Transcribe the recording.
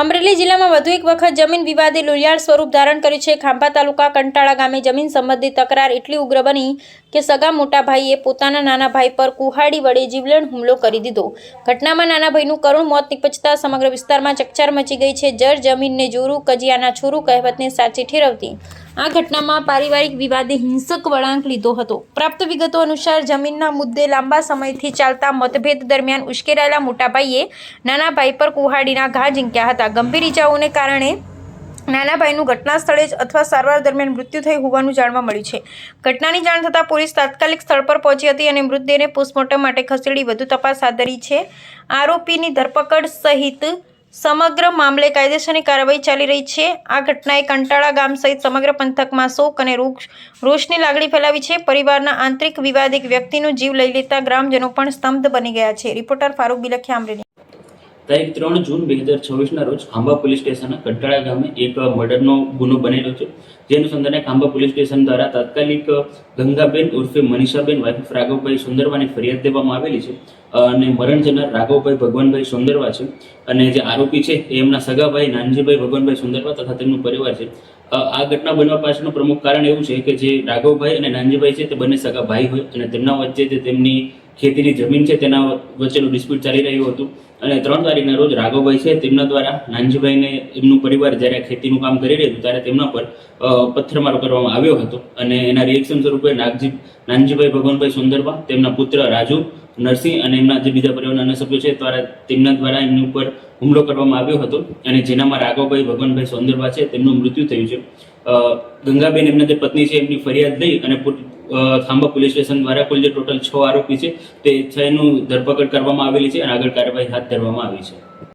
અમરેલી જિલ્લામાં વધુ એક વખત જમીન વિવાદે લોહિયાળ સ્વરૂપ ધારણ કર્યું છે. ખાંભા તાલુકા કંટાળા ગામે જમીન સંબંધિત તકરાર એટલી ઉગ્ર બની કે સગા મોટા ભાઈએ પોતાના નાના ભાઈ પર કુહાડી વડે જીવલેણ હુમલો કરી દીધો. ઘટનામાં નાના ભાઈનું કરુણ મોત નીપજતા સમગ્ર વિસ્તારમાં ચકચાર મચી ગઈ છે. જર જમીનને જોરું કજિયાના છોરું કહેવતને સાચી ઠેરવતી આ ઘટનામાં પારિવારિક વિવાદે હિંસક વળાંક લીધો હતો. પ્રાપ્ત વિગતો અનુસાર જમીનના મુદ્દે લાંબા સમયથી ચાલતા મતભેદ દરમિયાન ઉશ્કેરાયેલા મોટા ભાઈએ નાના ભાઈ પર કુહાડીના ઘા ઝીંક્યા હતા. ગંભીર ઇજાઓને કારણે નાના ભાઈનું ઘટના સ્થળે જ અથવા સારવાર દરમિયાન મૃત્યુ થયું હોવાનું જાણવા મળ્યું છે. ઘટનાની જાણ થતાં પોલીસ તાત્કાલિક સ્થળ પર પહોંચી હતી અને મૃતદેહને પોસ્ટમોર્ટમ માટે ખસેડી વધુ તપાસ હાથ ધરી છે. આરોપીની ધરપકડ સહિત સમગ્ર મામલે કાયદેસરની કાર્યવાહી ચાલી રહી છે. આ ઘટનાએ કંટાળા ગામ સહિત સમગ્ર પંથકમાં શોક અને રોષની લાગણી ફેલાવી છે. પરિવારના આંતરિક વિવાદ એક વ્યક્તિનો જીવ લઈ લેતા ગ્રામજનો પણ સ્તબ્ધ બની ગયા છે. રિપોર્ટર ફારૂક બિલખિયા, અમરેલી. તારીખ 3 જૂન 2024 રોજ ખાંભા પોલીસ સ્ટેશનના કંટાળા ગામે એક મર્ડરનો ગુનો બનેલો છે. જે અનુસંધાને ખાંભા પોલીસ સ્ટેશન દ્વારા તાત્કાલિક ગંગાબેન ઉર્ફે મનીષાબેન વાઇફ રાઘવભાઈ સુંદરવાની ફરિયાદ દેવામાં આવેલી છે. અને મરણ જનાર રાઘવભાઈ ભગવાનભાઈ સુંદરવા છે. અને જે આરોપી છે એ એમના સગાભાઈ નાનજીભાઈ ભગવાનભાઈ સુંદરવા તથા તેમનો પરિવાર છે. આ ઘટના બનવા પાછળનું પ્રમુખ કારણ એવું છે કે જે રાઘવભાઈ અને નાનજીભાઈ છે તે બંને સગા ભાઈ હોય અને તેમના વચ્ચે જે તેમની ખેતીની જમીન છે તેના વચ્ચેનું ડિસ્પ્યુટ ચાલી રહ્યું હતું. અને 3 તારીખના રોજ રાઘવભાઈ છે તેમના દ્વારા નાનજીભાઈને એમનું પરિવાર જ્યારે ખેતીનું કામ કરી રહ્યું હતું ત્યારે તેમના પર પથ્થરમારો કરવામાં આવ્યો હતો. અને એના રિએક્શન સ્વરૂપે નાનજીભાઈ ભગવાનભાઈ સુંદરવા, તેમના પુત્ર રાજુ નરસિંહ અને એમના જે બીજા પરિવારના અન્ય સભ્યો છે તેમના દ્વારા એમની ઉપર હુમલો કરવામાં આવ્યો હતો. અને જેનામાં રાઘવભાઈ ભગવાનભાઈ સુંદરવા છે તેમનું મૃત્યુ થયું છે. ગંગાબેન એમના જે પત્ની છે એમની ફરિયાદ લઈ અને ખાંભા પોલીસ સ્ટેશન દ્વારા કુલ જે ટોટલ 6 આરોપી છે તે 6નું ધરપકડ કરવામાં આવેલી છે અને આગળ કાર્યવાહી હાથ ધરવામાં આવી છે.